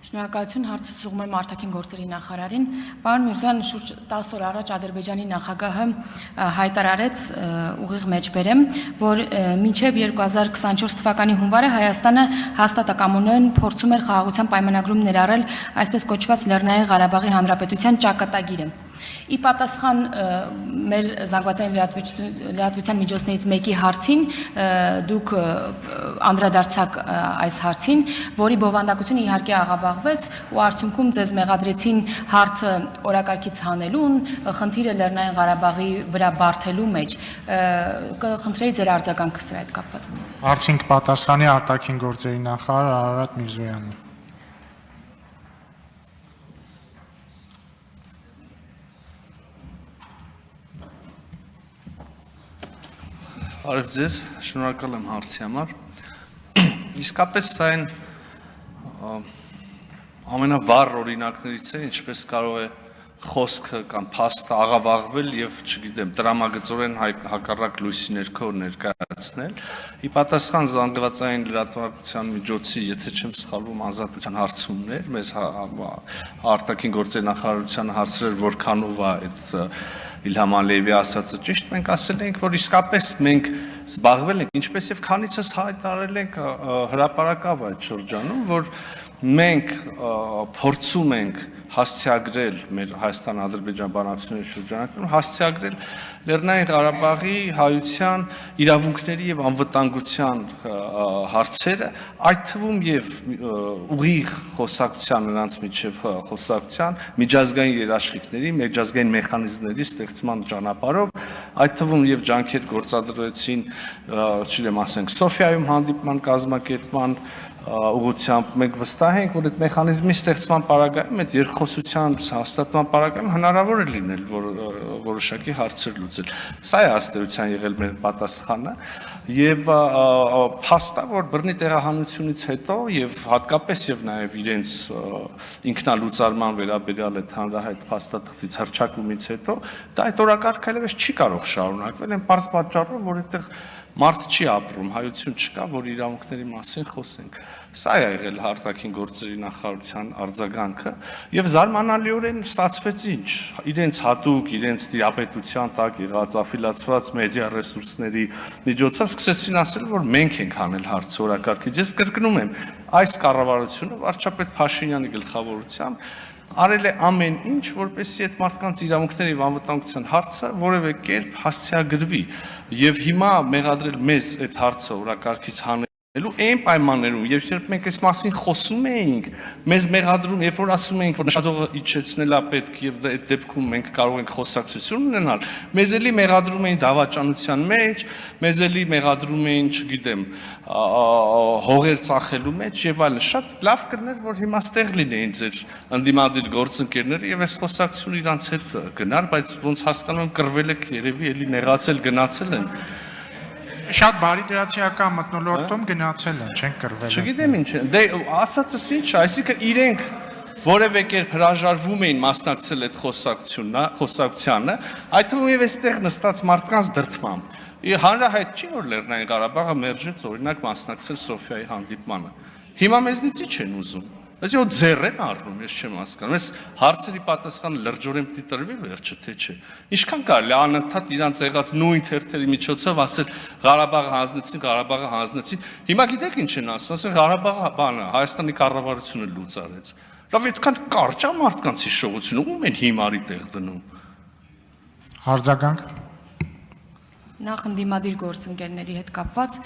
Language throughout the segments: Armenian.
Շնորհակալություն, հարցը ուղղում եմ արտաքին գործերի նախարարին։ Պարոն Միրզոյան, շուրջ 10 օր առաջ Ադրբեջանի նախագահը հայտարարեց ուղիղ մեջբերեմ, որ մինչև 2024 թվականի հունվարը Հայաստանը հաստատակամորեն փորձում էր խաղաղության պայմանագրում ներառել այսպես կոչված Լեռնային Ղարաբաղի Հանրապետության ճակատագիրը։ Ի պատասխան մեր զանգվածային լրատվության միջոցներից մեկի հարցին դուք անդրադարձաք այս հարցին, որի բովանդակությունը իհարկե աղավաղվեց ու արդյունքում ձեզ մեղադրեցին հարցը օրակարգից հանելուն, խնդիրը Լեռնային Ղարաբաղի վրա բարթելու մեջ։ Կխնդրեի ձեր արձագանքը սրա հետ կապված։ Հարցին կպատասխանի արտաքին գործերի նախարար Արարատ Միրզոյանը։ Արև ձեզ, շնորհակալ եմ հարցի համար։ Իսկապես սա այն ամենավառ օրինակներից է, ինչպես կարող է խոսքը կամ փաստը աղավաղվել եւ, չգիտեմ, տրամագծորեն հակառակ լույսի ներքո ներկայացնել։ Ի պատասխան զանգվածային լրատվության միջոցի, եթե չեմ սխալվում, ազատության հարցումներ, մեզ արտաքին գործերի նախարարությանը հարցրել որքանով է այդ Իլհամ Ալիևի ասածը ճիշտ, մենք ասել ենք, որ իսկապես մենք զբաղվել ենք, ինչպես եւ քանիցս հայտարարել ենք հրապարակավ այդ շրջանում, որ մենք փորձում ենք հասցեագրել մեր Հայաստան-Ադրբեջան բանակցությունների շրջանակում, հասցեագրել Լեռնային Ղարաբաղի հայության իրավունքների եւ անվտանգության հարցերը, այդ թվում եւ ուղիղ խոսակցության նրանց միջև խոսակցության, միջազգային երաշխիքների, միջազգային մեխանիզմների ստեղծման ճանապարհով, այդ թվում եւ ջանքեր գործադրեցին, չգիտեմ, ասենք Սոֆիայում հանդիպման կազմակերպման ուղղությամբ մենք վստահ ենք, որ այդ մեխանիզմի ստեղծման պարագայում, այդ երկխոսության հաստատման պարագայում հնարավոր է լինել, որ որոշակի հարցեր լուծել։ Սա է ըստեյության եղել մեր պատասխանը եւ փաստա, որ բռնի տեղահանությունից հետո եւ հատկապես եւ նաեւ իրենց ինքնալուծարման վերաբերյալ այդ հանրահայտ փաստաթղթից հռչակումից հետո դա այդ օրակարգը այլևս չի կարող շարունակվել, այն պարզ պատճառով, որ այդտեղ մարդ չի ապրում, հայություն չկա, որ իրավունքների մասին խոսենք։ Սա է եղել արտաքին գործերի նախարարության արձագանքը եւ զարմանալիորեն ստացվեց ինչ, իրենց հատուկ, իրենց տիրապետության տակ եղած աֆիլացված մեդիա ռեսուրսների միջոցով սկսեցին ասել, որ մենք ենք անել հարցը օրակարգից։ Ես կրկնում եմ, այս կառավարությունը վարչապետ Փաշինյանի գլխավորությամբ արել է ամեն ինչ, որպեսզի այդ մարդկանց իրավունքների եւ անվտանգության հարցը որևէ կերպ հասցեագրվի եւ հիմա մեղադրել մեզ այդ հարցը օրակարգից հանելու այն պայմաններում, երբ մենք այս մասին խոսում էինք, մեզ մեղադրում, երբ որ ասում էինք, որ նշանողը իջեցնել է պետք եւ այդ դեպքում մենք կարող ենք խոսակցություն ունենալ, մեզ էլի մեղադրում էին դավաճանության մեջ, մեզ էլի մեղադրում էին, չգիտեմ, հողեր ծախելու մեջ եւ այլն։ Շատ լավ կներ, որ հիմա ստեղ լինեին ձեր ընդդիմադիր գործընկերները եւ այս խոսակցությունը իրանց հետ գնար, բայց ոնց հասկանում եմ կռվել եք, երևի էլի նեղացել գնացել են։ Շատ բարի դրացիական մթնոլորտում գնացել են, չեն կռվել։ Չգիտեմ ինչ է, դե ասածս ինչ է, այսինքն իրենք որևէ կերպ հրաժարվում էին մասնակցել այդ խոսակցությանը, այդ թվում եւ այստեղ նստած մարդկանց դրդմամբ։ Հանրահայտ չի, որ Լեռնային Ղարաբաղը մերժեց օրինակ մասնակցել Սոֆիայի հանդիպմանը։ Հիմա մեզնից ինչ են ուզում։ Այսինքն որ ձեռ են առնում, ես չեմ հասկանում։ Այս հարցերի պատասխանը լրջորեն պիտի տրվի վերջը, թե չէ։ Ինչքան կարելի է անընդհատ իրանց եղած նույն թերթերի միջոցով ասել Ղարաբաղը հանձնեցին, Ղարաբաղը հանձնեցին։ Հիմա գիտեք ինչ են ասում, ասեն Ղարաբաղը բանը Հայաստանի կառավարությունը լուծարեց։ Լավ, այդքան կարճ է մարդկանց հիշողությունը, ում են հիմարի տեղ դնում։ Արձագանք։ Նախ ընդդիմադիր գործընկերների հետ կապված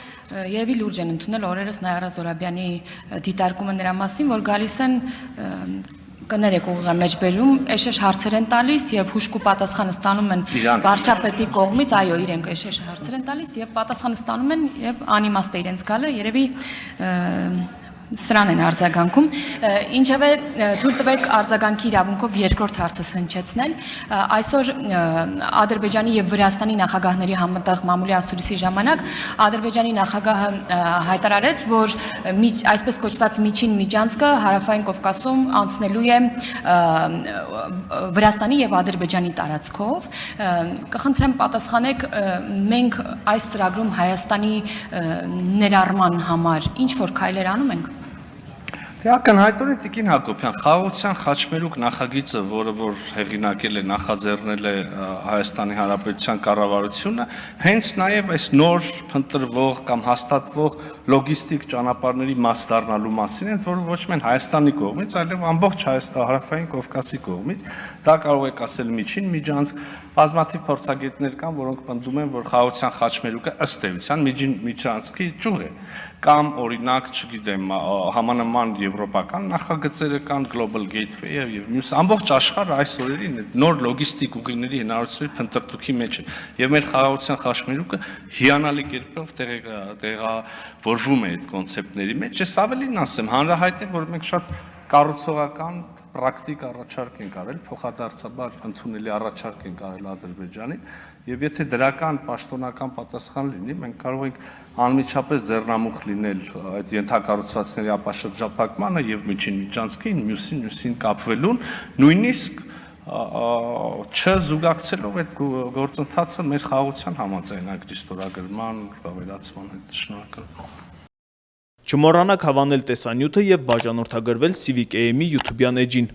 երևի լուրջ են ընդունել օրերս Նայարա Զորաբյանի դիտարկումը նրա մասին, որ գալիս են կներեք ուղղը մեջբերում, էշեշ հարցեր են տալիս եւ հուշկու պատասխանը ստանում են վարչապետի կողմից, այո, իրենք էշեշ հարցեր են տալիս եւ պատասխանը ստանում են եւ անիմաստ է իրենց գալը, երևի սրան են արձագանքում, ինչևէ թույլ տվեք արձագանքի իրավունքով երկրորդ հարցը հնչեցնել։ Այսօր Ադրբեջանի եւ Վրաստանի նախագահների համատեղ մամուլի ասուլիսի ժամանակ Ադրբեջանի նախագահը հայտարարեց, որ այսպես կոչված միջին միջանցքը Հարավային Կովկասում անցնելու է Վրաստանի եւ Ադրբեջանի տարածքով։ Կխնդրեմ պատասխանեք, մենք այս ծրագրում Հայաստանի ներառման համար ինչ որ քայլեր անում ենք։ Դե ակնհայտորեն Տիկին Հակոբյան, խաղաղության խաչմերուկ նախագիծը, որը որ հեղինակել է, նախաձեռնել է Հայաստանի Հանրապետության կառավարությունը, հենց նաև այս նոր փնտրվող կամ հաստատվող լոգիստիկ ճանապարհների մաս դառնալու մասին են, որը ոչ միայն Հայաստանի կողմից, այլև ամբողջ Հարավային Կովկասի կողմից, դա կարող եք ասել միջին միջանցք, բազմաթիվ փորձագետներ կան, որոնք պնդում են, որ խաղաղության խաչմերուկը ըստ էության միջին միջանցքի ճյուղ է, կամ օրինակ, չգիտեմ, համանման եվրոպական նախագծերը կան, Global Gateway-ը եւ մյուս ամբողջ աշխարհը այս օրերին նոր լոգիստիկ ուղիների հնարավորությունների փնտրտուքի մեջ է եւ մեր խաղաղության խաչմերուկը հիանալի կերպով տեղավորվում է այդ կոնցեպտների մեջ։ Ես ավելին ասեմ, հանրահայտ է, որ մենք շատ կառուցողական պրակտիկ առաջարկ ենք արել, փոխադարձաբար ընդունելի առաջարկ ենք արել Ադրբեջանին, եւ եթե դրական պաշտոնական պատասխան լինի, մենք կարող ենք անմիջապես ձեռնամուխ լինել այդ ենթակառուցվածքների ապաշրջափակմանը եւ միջին միջանցքին, մյուսին կապվելուն, նույնիսկ չզուգակցելով այդ գործընթացը մեր խաղաղության համաձայնագրի ստորագրման, վերացման հետ։ Շնորհակալ։ Չմոռանաք հավանել տեսանյութը եւ բաժանորդագրվել Civic AM-ի YouTube-յան էջին։